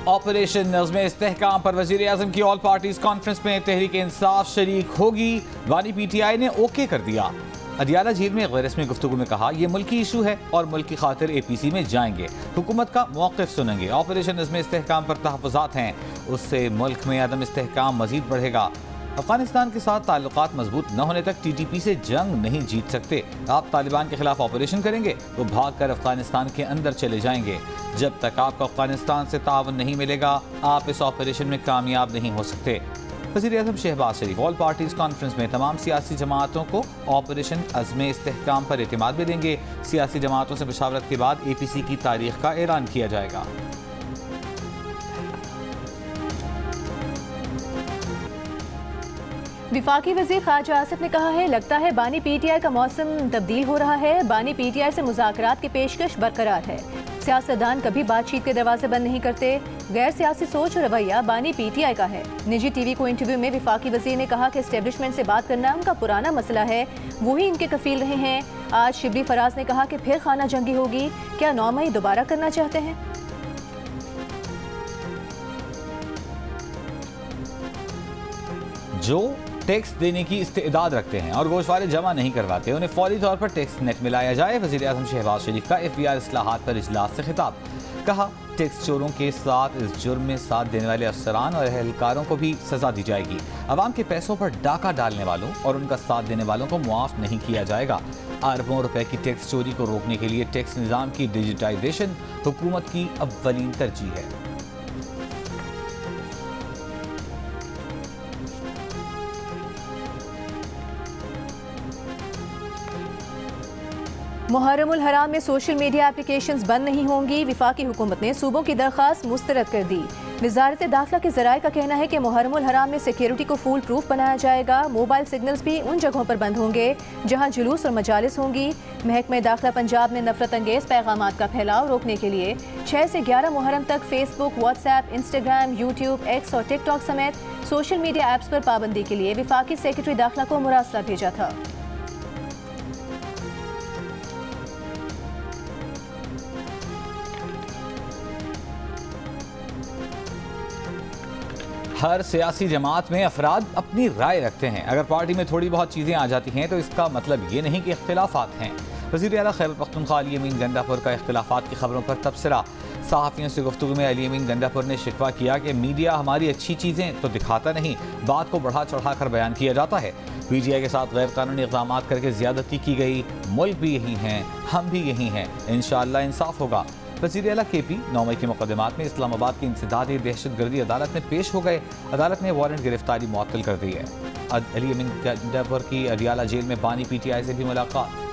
Operation नज़्म इस्तेहकाम पर वज़ीर-ए-आज़म की ऑल पार्टीज कॉन्फ्रेंस में तहरीक इंसाफ शरीक होगी। बानी PTI ने ओके कर दिया। अदियाला झील में गैर रस्मी गुफ्तगू में कहा यह मुल्की इशू है और मुल्क की खातिर APC में जाएंगे, हुकूमत का मौक़िफ़ सुनेंगे। ऑपरेशन नज़्म इस्तेहकाम पर तहफ़्फ़ुज़ात हैं, उससे मुल्क में अदम इस्तेहकाम मज़ीद बढ़ेगा। अफगानिस्तान के साथ ताल्लुकात मजबूत न होने तक TTP से जंग नहीं जीत सकते। आप तालिबान के खिलाफ ऑपरेशन करेंगे तो भाग कर अफगानिस्तान के अंदर चले जाएंगे। जब तक आपको अफगानिस्तान से ताउन नहीं मिलेगा, आप इस ऑपरेशन में कामयाब नहीं हो सकते। वज़ीर-ए-आज़म शहबाज शरीफ ऑल पार्टीज कॉन्फ्रेंस में तमाम सियासी जमातों को ऑपरेशन अज़्म इस्तेहकाम पर एतमाद भी देंगे। सियासी जमातों से मशावरत के बाद APC की तारीख का ऐलान किया जाएगा। विफाकी वज़ीर ख़ारिजा आसिफ ने कहा है, लगता है बानी PTI का मौसम तब्दील हो रहा है। बानी PTI से मुज़ाकरात की पेशकश बरकरार है। सियासतदान कभी बातचीत के दरवाजे बंद नहीं करते। गैर सियासी सोच और रवैया बानी PTI का है। निजी TV को इंटरव्यू में विफाकी वज़ीर ने कहा कि एस्टेब्लिशमेंट से बात करना उनका पुराना मसला है, वही इनके कफील रहे हैं। आज शिबली फराज ने कहा कि फिर खाना जंगी होगी। क्या 9 मई दोबारा करना चाहते हैं? जो टैक्स देने की इस्तेदाद रखते हैं और गोशवारे जमा नहीं करवाते, उन्हें फौरी तौर पर टैक्स नेट में लाया जाए। वज़ीर-ए-आज़म शहबाज शरीफ का FBR इस्लाहात पर इजलास से खिताब। कहा टैक्स चोरों के साथ इस जुर्म में साथ देने वाले अफसरान और अहलकारों को भी सजा दी जाएगी। अवाम के पैसों पर डाका डालने वालों और उनका साथ देने वालों को मुआफ नहीं किया जाएगा। अरबों रुपए की टैक्स चोरी को रोकने के लिए टैक्स निज़ाम की डिजिटाइजेशन हुकूमत की अव्वलीन तरजीह है। मुहर्रमुल हराम में सोशल मीडिया एप्लीकेशंस बंद नहीं होंगी। विफाकी हुकूमत ने सूबों की दरख्वास्त मुस्तरद कर दी। वजारत दाखिला के ज़राए का कहना है कि मुहर्रमुल हराम में सिक्योरिटी को फूल प्रूफ बनाया जाएगा। मोबाइल सिग्नल्स भी उन जगहों पर बंद होंगे जहां जुलूस और मजालिस होंगी। महकमा दाखिला पंजाब ने नफरत अंगेज पैगामात का फैलाव रोकने के लिए 6 से 11 मुहर्रम तक Facebook, WhatsApp, Instagram, YouTube, x और टिकटॉक समेत सोशल मीडिया ऐप्स पर पाबंदी के लिए विफाकी सेक्रेटरी दाखिला को मुरासला भेजा था। हर सियासी जमात में अफराद अपनी राय रखते हैं। अगर पार्टी में थोड़ी बहुत चीज़ें आ जाती हैं तो इसका मतलब ये नहीं कि इख्तिलाफात हैं। वज़ीर आला खैबर पख्तूनख्वा अली अमीन गंडापुर का इख्तिलाफात की खबरों पर तबसरा। सहाफ़ियों से गुफ्तगू में अली अमीन गंडापुर ने शिकवा किया कि मीडिया हमारी अच्छी चीज़ें तो दिखाता नहीं, बात को बढ़ा चढ़ा कर बयान किया जाता है। PTI के साथ गैर कानूनी इक़दाम करके ज़्यादती की गई। मुल्क भी यही हैं, हम भी यही हैं, इंशाअल्लाह इंसाफ होगा। वज़ीर आला KP 9 मई के मुकदमात में इस्लामाबाद की इंसदादी दहशतगर्दी अदालत में पेश हो गए। अदालत ने वारंट गिरफ्तारी मुअत्तल कर दी है। अली अमीन गंडापुर की अदियाला जेल में बानी PTI से भी मुलाकात।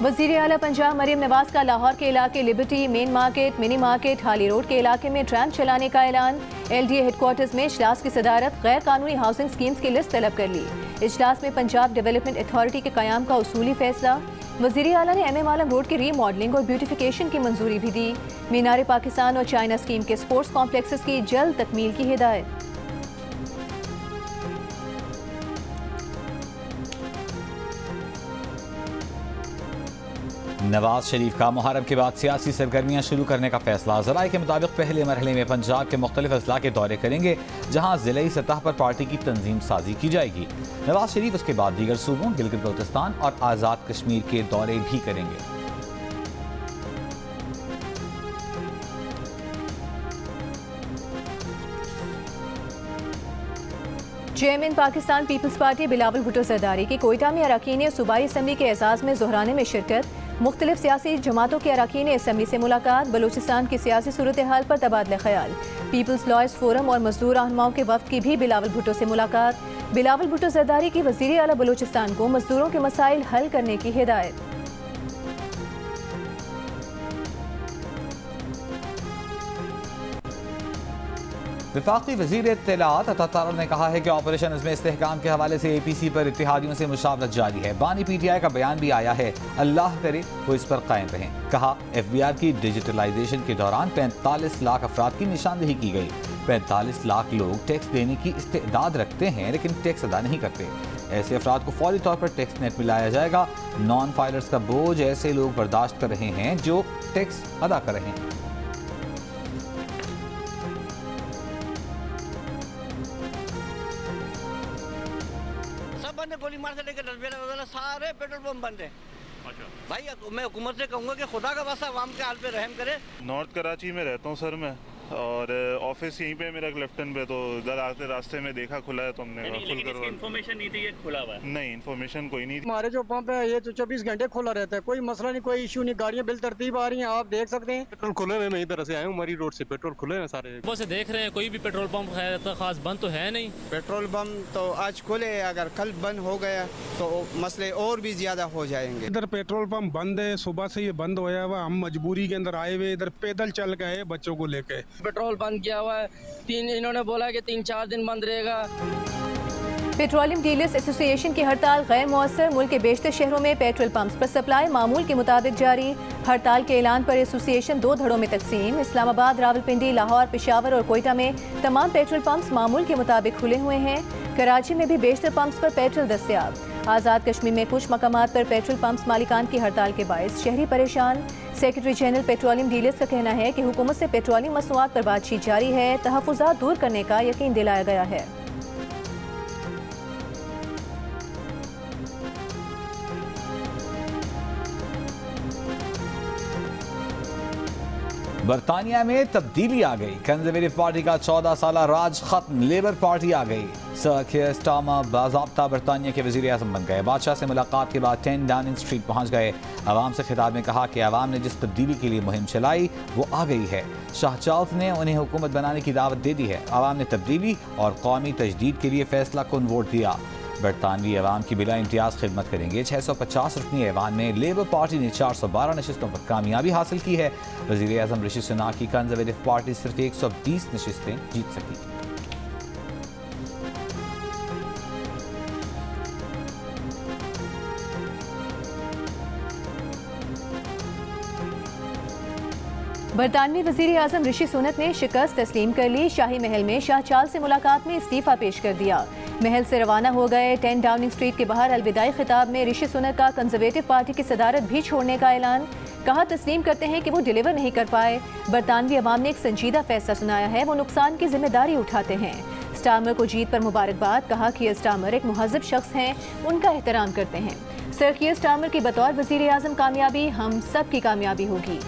वज़ीर आला पंजाब मरीम नवाज का लाहौर के इलाके liberty, main market, mini market, हाली रोड के इलाके में ट्रैम्प चलाने का ऐलान। LDA हेडक्वार्टर्स में इजलास की सदारत। गैर कानूनी हाउसिंग स्कीम्स की लिस्ट तलब कर ली। इजलास में पंजाब डेवलपमेंट अथॉरिटी के क़याम का उसूली फैसला। वज़ीर आला ने MM आलम रोड की रीमॉडलिंग और ब्यूटिफिकेशन की मंजूरी भी दी। मीनार पाकिस्तान और चाइना स्कीम के स्पोर्ट्स कॉम्प्लेक्सेस की जल्द तकमील की हिदायत। नवाज शरीफ का मुहर्रम के बाद सियासी सरगर्मियां शुरू करने का फैसला। ज़राए के मुताबिक पहले मरहले में पंजाब के मुख्तलिफ अजला के दौरे करेंगे जहां ज़िलाई सतह पर पार्टी की तंजीम साजी की जाएगी। नवाज शरीफ उसके बाद दीगर सूबों गिलगित बल्तिस्तान और आज़ाद कश्मीर के दौरे भी करेंगे। चेयरमैन पाकिस्तान पीपल्स पार्टी बिलावल भुट्टो जरदारी की कोयटा में अरकान सूबाई असम्बली के एजाज़ में ज़ोहराने में शिरकत। मुख्तलिफ सियासी जमातों के अरकान असम्बली से मुलाकात। बलूचिस्तान की सियासी सूरत हाल पर तबादला ख्याल। पीपल्स लॉयर्स फोरम और मजदूर रहनुमाओं के वफ्द की भी बिलावल भुट्टो से मुलाकात। बिलावल भुट्टो जरदारी की वज़ीर आला बलूचिस्तान को मजदूरों के मसाइल हल करने की हिदायत। वफाकी वज़ीर इत्तलाआत अता तारड़ ने कहा है कि ऑपरेशन इज़्म इस्तेहकाम के हवाले से APC पर इत्तेहादियों से मुशावरत जारी है। बानी PTI का बयान भी आया है, अल्लाह करे वो इस पर कायम रहें। कहा FBR की डिजिटलाइजेशन के दौरान 45 लाख अफराद की निशानदेही की गई। 45 लाख लोग टैक्स देने की इस्तेदाद रखते हैं लेकिन टैक्स अदा नहीं करते। ऐसे अफराद को फौरी तौर पर टैक्स नेट में लाया जाएगा। नॉन फाइलर्स का बोझ ऐसे लोग बर्दाश्त कर रहे हैं जो टैक्स अदा कर रहे हैं। गोली मार से लेकर डस्टबिन वगैरह सारे पेट्रोल पंप बंद है। अच्छा भाई, मैं हुकूमत से कहूँगा कि खुदा का वास्ता आवाम के हाल पे रहम करे। नॉर्थ कराची में रहता हूँ सर मैं, और ऑफिस यहीं पे मेरा क्लिफ्टन पे, तो इधर आते रास्ते में देखा खुला है तो हमने फुल करवा। इन्फॉर्मेशन नहीं थी ये खुला हुआ है? नहीं, इन्फॉर्मेशन कोई नहीं थी। हमारे जो पंप है ये तो 24 घंटे खुला रहता है, कोई मसला नहीं, कोई इशू नहीं, गाड़ियाँ बिल तरतीब आ रही हैं, आप देख सकते हैं। पेट्रोल खुले हैं, मैं इधर से आया हूँ, हमारी रोड से पेट्रोल खुले हैं सारे। वो से देख रहे हैं कोई भी पेट्रोल पंप है तो खास बंद तो है नहीं। पेट्रोल पंप तो आज खुले, अगर कल बंद हो गया तो मसले और भी ज्यादा हो जाएंगे। इधर पेट्रोल पंप बंद है, सुबह से ये बंद होया हुआ, हम मजबूरी के अंदर आए हुए, इधर पैदल चल गए बच्चों को लेके। पेट्रोल बंद किया हुआ है, इन्होंने बोला कि 3-4 दिन बंद रहेगा। पेट्रोलियम डीलर्स एसोसिएशन की हड़ताल गैर मौसर। मुल्क के बेशतर शहरों में पेट्रोल पंप्स पर सप्लाई मामूल के मुताबिक जारी। हड़ताल के ऐलान पर एसोसिएशन 2 धड़ों में तकसीम। इस्लामाबाद, रावलपिंडी, लाहौर, पेशावर और कोयटा में तमाम पेट्रोल पंप्स मामूल के मुताबिक खुले हुए हैं। कराची में भी बेशतर पंप्स पर पेट्रोल दस्तयाब। आज़ाद कश्मीर में कुछ मकामात पर पेट्रोल पंप्स मालिकान की हड़ताल के बायस शहरी परेशान। सेक्रेटरी जनरल पेट्रोलियम डीलर्स का कहना है कि हुकूमत से पेट्रोलियम मसनूआत पर बातचीत जारी है, तहफ़्फ़ुज़ात दूर करने का यकीन दिलाया गया है। बरतानिया में तब्दीली आ गई। कंजर्वेटिव पार्टी का 14 साला राज खत्म, लेबर पार्टी आ गई। सर कीयर स्टारमर बाज़ाब्ता बरतानिया के वज़ीर आज़म बन गए। बादशाह से मुलाकात के बाद 10 डाउनिंग स्ट्रीट पहुंच गए। आवाम से खिताब में कहा कि आवाम ने जिस तब्दीली के लिए मुहिम चलाई वो आ गई है। शाह चार्ल्स ने उन्हें हुकूमत बनाने की दावत दे दी है। आवाम ने तब्दीली और कौमी तजदीद के लिए फैसला कुन वोट दिया। बरतानवी अवाम की बिला इम्तियाज़ खिदमत करेंगे। 650 रुकनी ऐवान में लेबर पार्टी ने 412 नशिस्तों पर कामयाबी हासिल की है। वज़ीर आज़म ऋषि सुनाक की कंजर्वेटिव पार्टी सिर्फ 120 नशिस्तें जीत सकी। बरतानवी वज़ीर आज़म ऋषि सुनक ने शिकस्त तस्लीम कर ली। शाही महल में शाह चार्ल्स से मुलाकात में इस्तीफ़ा पेश कर दिया। महल से रवाना हो गए। 10 डाउनिंग स्ट्रीट के बाहर अलविदाई खिताब में ऋषि सुनक का कंजर्वेटिव पार्टी की सदारत भी छोड़ने का ऐलान। कहा तस्लीम करते हैं कि वो डिलीवर नहीं कर पाए। बरतानवी अवाम ने एक संजीदा फैसला सुनाया है, वो नुकसान की जिम्मेदारी उठाते हैं। स्टारमर को जीत पर मुबारकबाद। कहा कि स्टारमर एक मुहज़्ज़ब शख्स हैं, उनका एहतराम करते हैं। सर कीयर स्टारमर की बतौर वज़ीर आज़म कामयाबी हम सब की कामयाबी होगी।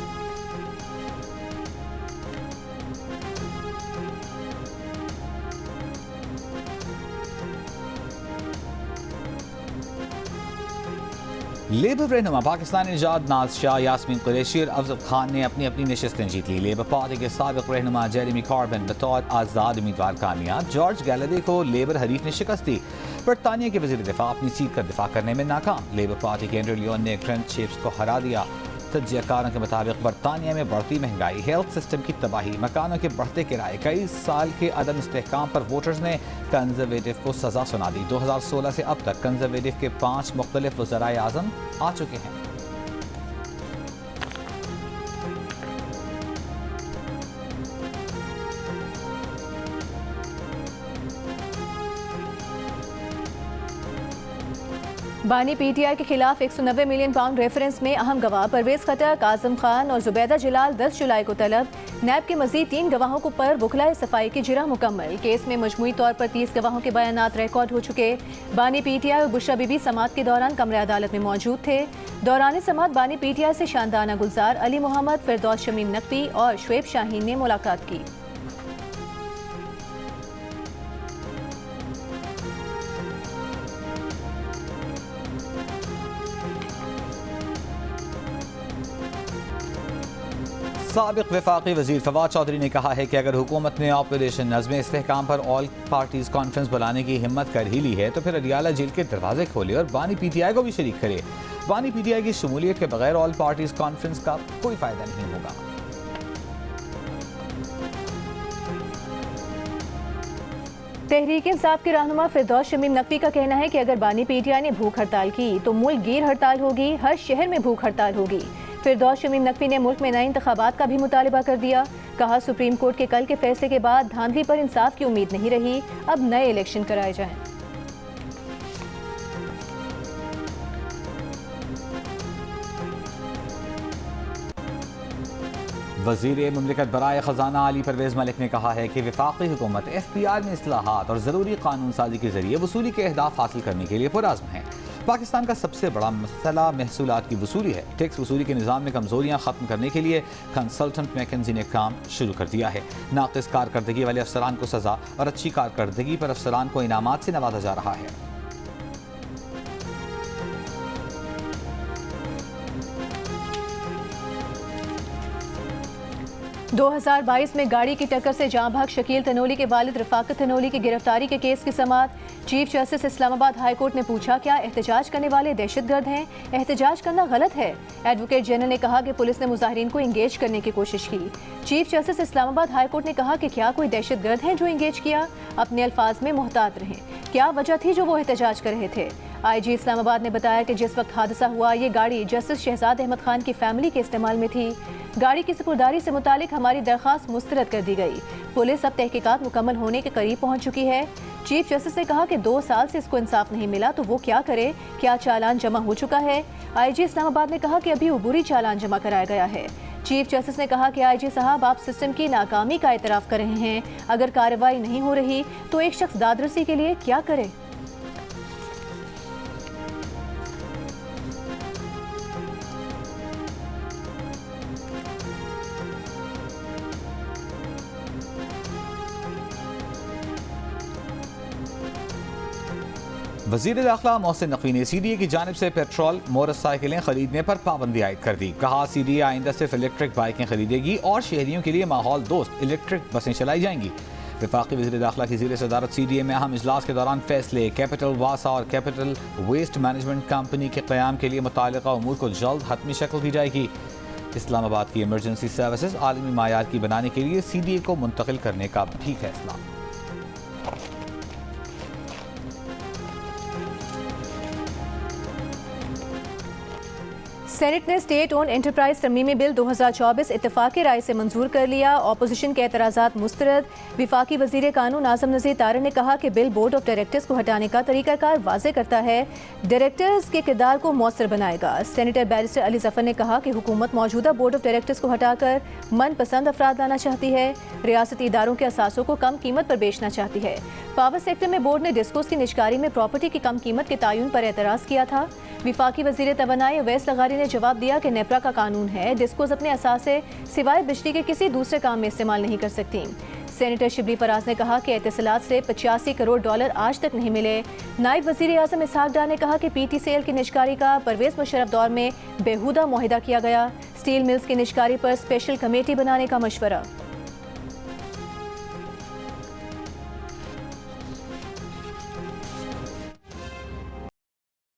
लेबर रहनुमा पाकिस्तानी निजात नाज शाह, यास्मीन कुरैशी और अफजल खान ने अपनी अपनी नशिस्तें जीत ली। लेबर पार्टी के साबिक रहनुमा जेरेमी कॉर्बिन बतौर आज़ाद उम्मीदवार कामयाब। जॉर्ज गैलरी को लेबर हरीफ ने शिकस्त दी। बरतानिया के वज़ीर दिफा अपनी सीट का दिफा करने में नाकाम। लेबर पार्टी के एंड्रू लियोन ने ग्रेंट शेप्स को हरा दिया। तजज़ियाकारों के मुताबिक बरतानिया में बढ़ती महंगाई, हेल्थ सिस्टम की तबाही, मकानों के बढ़ते किराए, कई साल के अदम इस्तेहकाम पर वोटर्स ने कंजर्वेटिव को सज़ा सुना दी। 2016 से अब तक कंजर्वेटिव के 5 मुख्तलिफ वज़राए आज़म आ चुके हैं। बानी PTI के खिलाफ 190 मिलियन पाउंड रेफरेंस में अहम गवाह परवेज खटक, आजम खान और जुबैदा जलाल 10 जुलाई को तलब। नैब के मजीद 3 गवाहों को पर बुखलाए सफाई की जिरा मुकम्मल। केस में मजमूई तौर पर 30 गवाहों के बयानात रिकॉर्ड हो चुके। बानी PTI और बुशरा बीबी समात के दौरान कमरे अदालत में मौजूद थे। दौरान समात बानी PTI से शानदाना गुलजार, अली मोहम्मद, फिरदौस शमीम नकवी और शुएब शाहीन ने मुलाकात की। साबिक वफाकी वज़ीर फवाद चौधरी ने कहा है कि अगर हुकूमत ने ऑपरेशन नज़्म इस्तेहकाम पर ऑल पार्टीज कॉन्फ्रेंस बुलाने की हिम्मत कर ही ली है तो फिर अडियाला जेल के दरवाजे खोले और बानी PTI को भी शरीक करे। बानी PTI की शमूलियत के बगैर ऑल पार्टीज कॉन्फ्रेंस का कोई फ़ायदा नहीं होगा। तहरीक इंसाफ के रहनुमा फिरदौस शमीम नकवी का कहना है कि अगर बानी पीटीआई ने भूख हड़ताल की तो मुल्क गिर हड़ताल होगी, हर शहर में भूख हड़ताल होगी। फिरदौस शमीम नकवी ने मुल्क में नए इंतखाबात का भी मुतालबा कर दिया। कहा, सुप्रीम कोर्ट के कल के फैसले के बाद धांधली पर इंसाफ की उम्मीद नहीं रही, अब नए इलेक्शन कराए जाएं। वज़ीर मुमलिकत बराए ख़जाना अली परवेज़ मलिक ने कहा है कि वफाकी हुकूमत FPR में इस्लाहात और ज़रूरी कानून साजी के जरिए वसूली के अहदाफ हासिल करने के लिए पुरअज़्म है। पाकिस्तान का सबसे बड़ा मसला महसूलात की वसूली है। टैक्स वसूली के निज़ाम में कमज़ोरियाँ ख़त्म करने के लिए कंसल्टेंट मैकेंजी ने काम शुरू कर दिया है। नाक़िस कारकर्दगी वाले अफसरान को सज़ा और अच्छी कारकर्दगी पर अफसरान को इनामात से नवाजा जा रहा है। 2022 में गाड़ी की टक्कर से जाँ भाग शकील तनोली के वालिद रफाकत तनोली की गिरफ्तारी के केस की समाअत। Chief justice Islamabad high court ने पूछा, क्या एहतजाज करने वाले दहशतगर्द हैं? एहतजाज करना गलत है। एडवोकेट जनरल ने कहा कि पुलिस ने मुजाहिरीन को इंगेज करने की कोशिश की। Chief justice Islamabad high court ने कहा कि क्या कोई दहशतगर्द है जो इंगेज किया? अपने अल्फाज में मोहतात रहें। क्या वजह थी जो वो एहतजाज कर रहे थे? IG इस्लामाबाद ने बताया कि जिस वक्त हादसा हुआ ये गाड़ी जस्टिस शहजाद अहमद खान की फैमिली के इस्तेमाल में थी। गाड़ी की सुपुर्दारी से मुतालिक हमारी दरख्वास्त मुस्तरद कर दी गई। पुलिस अब तहकीकात मुकम्मल होने के करीब पहुंच चुकी है। चीफ जस्टिस ने कहा कि 2 साल से इसको इंसाफ नहीं मिला तो वो क्या करे? क्या चालान जमा हो चुका है? IG इस्लामाबाद ने कहा कि अभी उबूरी चालान जमा कराया गया है। चीफ जस्टिस ने कहा कि IG साहब, आप सिस्टम की नाकामी का एतराफ़ कर रहे हैं। अगर कार्रवाई नहीं हो रही तो एक शख्स दादरसी के लिए क्या करे? वज़ीर दाखिला मोहसिन नकवी ने CDA की जानिब से पेट्रोल मोटरसाइकिलें खरीदने पर पाबंदी आयद कर दी। कहा, CDA आइंदा सिर्फ इलेक्ट्रिक बाइकें खरीदेगी और शहरियों के लिए माहौल दोस्त इलेक्ट्रिक बसें चलाई जाएंगी। वफाकी वज़ीर दाखिला की ज़ेर सदारत CDA में अहम इजलास के दौरान फैसले कैपिटल वासा और कैपिटल वेस्ट मैनेजमेंट कंपनी के क़याम के लिए मुताल्लिक़ा उमूर को जल्द हतमी शक्ल दी जाएगी। इस्लामाबाद की इमरजेंसी सर्विसेज आलमी मायार की बनाने के लिए CDA को मुंतकिल करने का भी फैसला। सेनेट ने स्टेट ओन एंटरप्राइज तरमीमी बिल 2024 इत्तेफाकी राय से मंजूर कर लिया। ऑपोजिशन के एतराज़ात मुस्तरद। विफाकी वज़ीर कानून आज़म नज़ीर तारड़ ने कहा कि बिल बोर्ड ऑफ डायरेक्टर्स को हटाने का तरीक़ाकार वाज़े करता है, डायरेक्टर्स के किरदार को मौसर बनाएगा। सेनेटर बैरिस्टर अली ज़फ़र ने कहा कि हुकूमत मौजूदा बोर्ड ऑफ डायरेक्टर्स को हटाकर मनपसंद अफराद लाना चाहती है। रियासती इदारों के असासों को कम कीमत पर बेचना चाहती है। पावर सेक्टर में बोर्ड ने डिस्कोस की निजकारी में प्रॉपर्टी की कम कीमत के तयन पर एतराज़ किया था। विफाकी वज़ीर तवानाई अवैस लगारी ने जवाब दिया कि नेपरा का कानून है, डिस्कोस अपने असासे सिवाय बिजली के किसी दूसरे काम में इस्तेमाल नहीं कर सकती। सेनेटर शिबली फराज ने कहा कि एहतसालात से $85 करोड़ आज तक नहीं मिले। नायब वज़ीर आज़म इसहाक डार ने कहा कि PTCL की निजकारी का परवेज़ मुशर्रफ दौर में बेहुदा मुआहिदा किया गया। स्टील मिल्स की निजकारी पर स्पेशल कमेटी बनाने का मशवरा।